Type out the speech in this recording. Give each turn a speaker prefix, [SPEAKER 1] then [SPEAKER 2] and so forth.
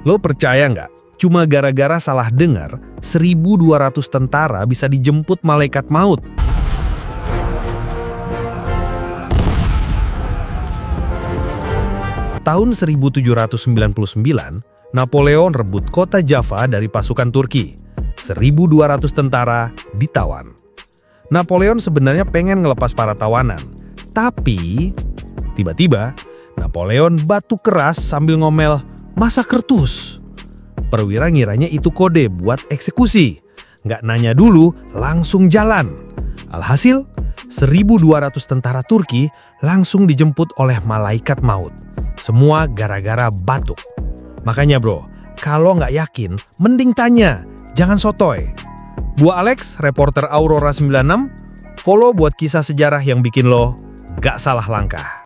[SPEAKER 1] Lo percaya nggak? Cuma gara-gara salah dengar, 1.200 tentara bisa dijemput malaikat maut. Tahun 1799, Napoleon rebut kota Java dari pasukan Turki. 1.200 tentara ditawan. Napoleon sebenarnya pengen ngelepas para tawanan. Tapi, tiba-tiba, Napoleon batu keras sambil ngomel, "Masa kertus?" Perwira ngiranya itu kode buat eksekusi. Nggak nanya dulu, langsung jalan. Alhasil, 1.200 tentara Turki langsung dijemput oleh malaikat maut. Semua gara-gara batuk. Makanya bro, kalau nggak yakin, mending tanya, jangan sotoy. Gua Alex, reporter Aurora 96, follow buat kisah sejarah yang bikin lo nggak salah langkah.